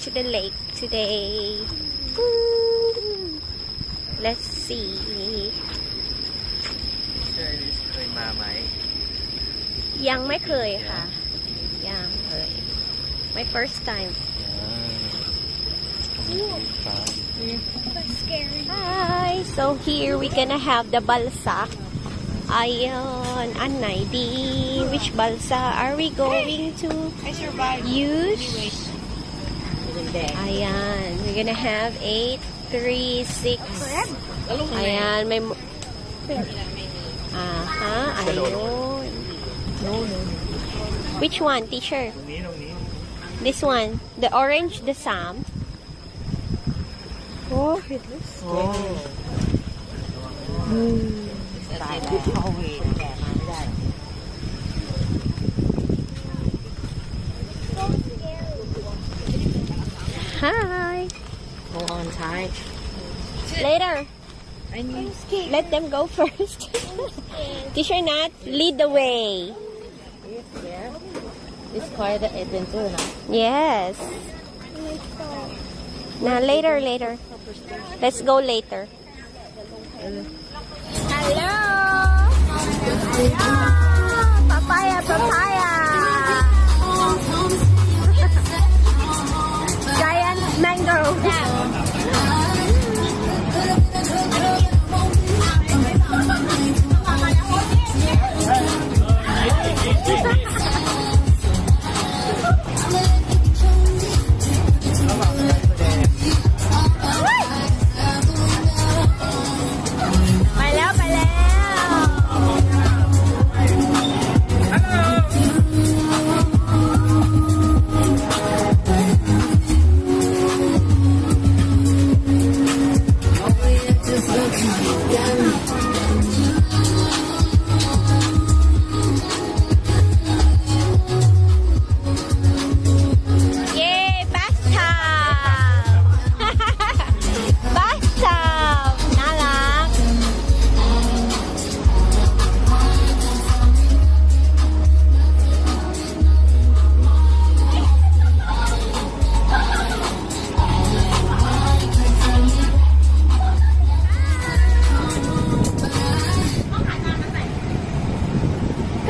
to the lake today. Woo! Let's see. เคยมาไหม ยังไม่เคยค่ะ ยังเลย My first time. Hi! So here we're gonna have the balsa. Ayan, anay di. Which balsa are we going to use? Ayan, we're gonna have 8, 3, 6. Ayan, may... Aha, ayun. Which one, teacher? This one. The orange, the Sam. Oh, it looks scary. ตายแล้วเข้าเวรแกมาไม่ได้ Hi. Go on tight. Later. Let them go first. Teacher Nat, lead the way. It's quite an adventure now. Yes. Now later. Let's go later. Hello. Papaya. Giant mango.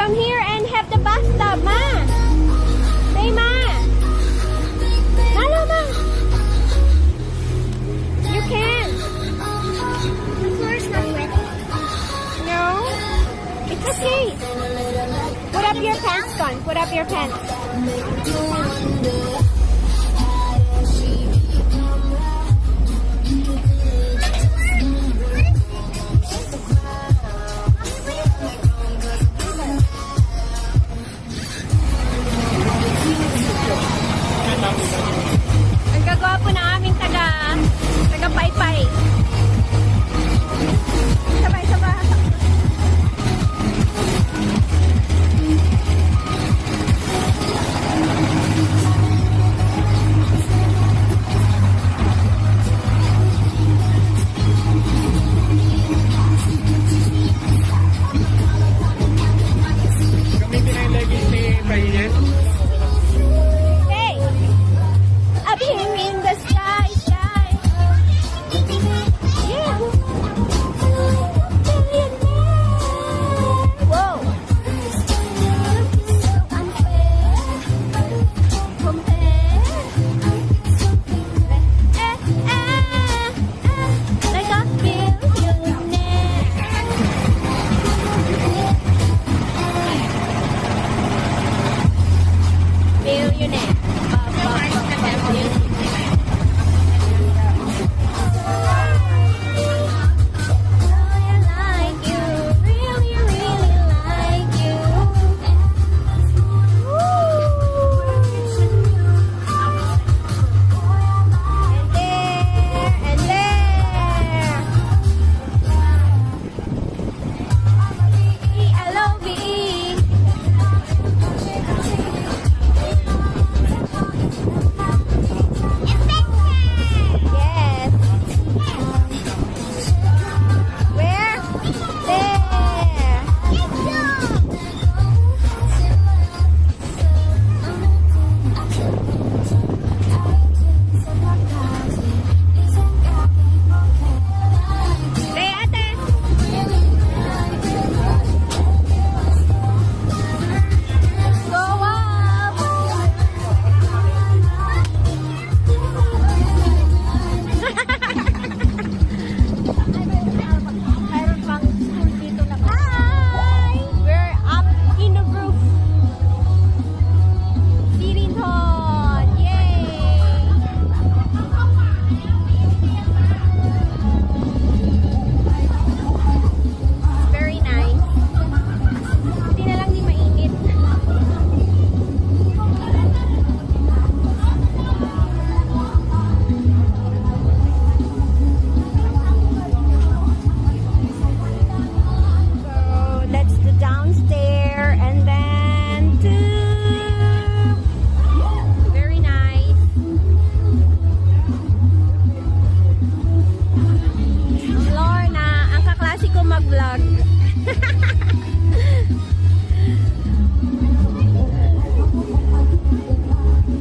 Come here and have the bathtub, Ma. Say, Ma. Hello, Ma. You can. The floor is not wet. No? It's okay. Put up your pants, Con. Put up your pants. Ang gagwapo na aming taga-paypay. Sabay. Hey! Up here in the sky. Yeah. Whoa. Like a billionaire.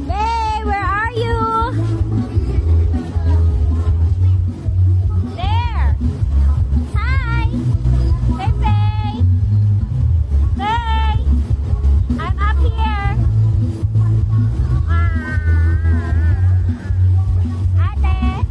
Hey, where are you? There. Hi. Hey, Faye. Faye. I'm up here. Ate.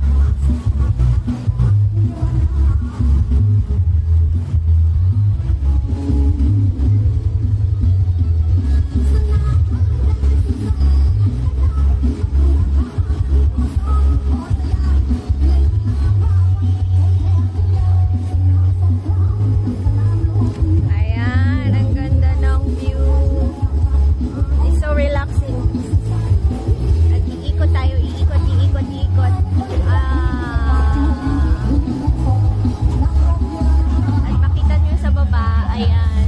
Ayan, ang ganda ng view. It's so relaxing. At iikot tayo, iikot. At makita nyo sa baba, ayan.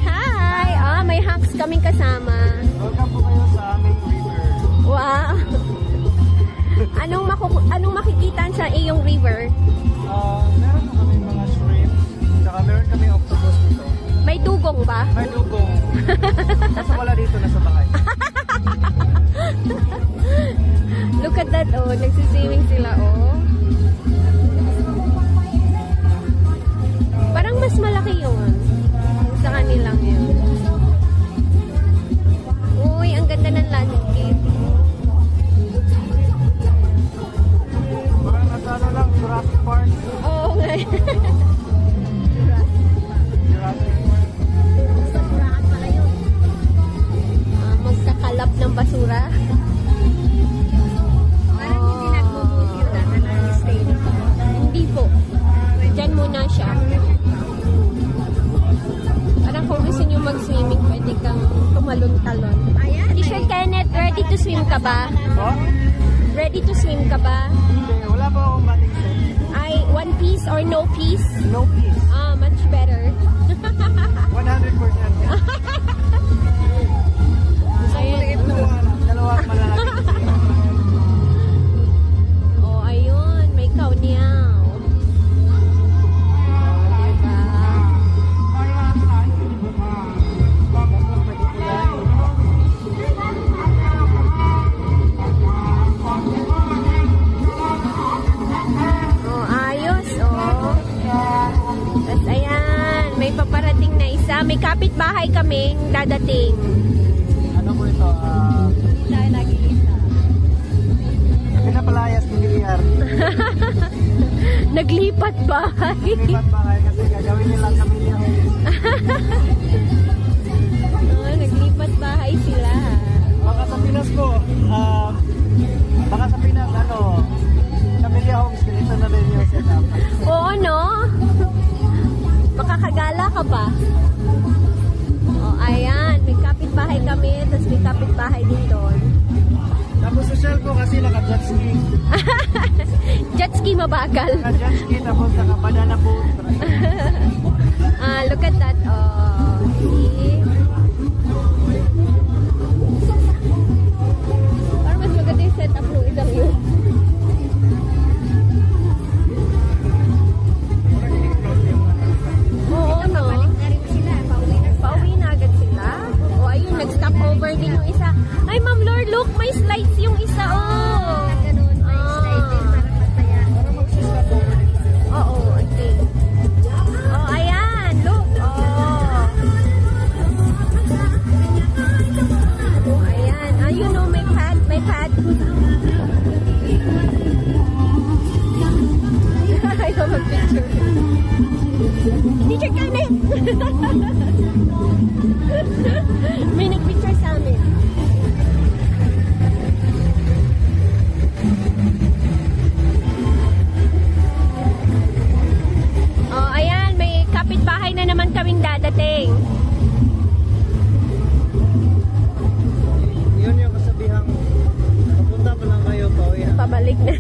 Hi! May hacks kaming kasama. Welcome po kayo sa aming river. Wow! Anong makikita sa iyong river? Meron na kami mga shrimp, saka meron kami octopus dito. May dugong ba? May dugong. Basta wala dito, nasa bahay. Look at that, oh. Nagsiswimming sila, oh. Parang mas malaki yun. Yung sa kanilang yun. Uy, ang ganda ng landscape. Parang nasa ano lang, Jurassic Park. Oo nga. Jurassic Park. Magkakalap ng basura. Parang hindi nagmumugyo na stay dito. Hindi po. Diyan muna siya. Parang kung gusto nyo mag-swimming, pwede kang tumalon-talon. Teacher Kenneth, ready to swim ka ba? Oh? Ready to swim ka ba? Hindi, wala pa akong bating set. Ay, one piece or no piece? No peace. Much better. 100% yan. Ayan. Dalawa malalaki. Oh, ayun. May kaunyaw. Oh, diba? Oh, ayos. Oh. Tapos ayan. May paparating na isa. May kapitbahay kaming dadating. Ano po ito? Pinapalayas ng Giliar. Naglipat bahay. Lipat bahay kasi gagawin nilang kamilya. Oh, naglipat bahay sila. Baka sa Pinas po, baka sa Pinas, Camilla Homes, ganito na rin yung setup. Oo, no? Makakagala ka ba? Oh, ayan. May kapitbahay kami, tapos may kapitbahay din doon. Tapos social po kasi naka-jet ski. Jet ski mabagal. Naka-jet ski, tapos naka-banana boat. Look at that. Oh, see? Parang mas maganda yung setup ng isang yun. Oo, no? Pauwi na agad sila. O, ayun, nag-stop over din yung isa. Ay, Ma'am Lord, look, may slides yung isa, oh. Oo, I think. Oh, ayan, look. Oh. Oh, ayan. Ayun, oh, may pad, may pad. Ayaw mag-picture. Teacher Kenneth! May nag-picture sa amin. Oh, ayan, may kapitbahay na naman kaming dadating. Yun yung kasabihang, papunta pa lang kayo, pauwi. Pabalik na.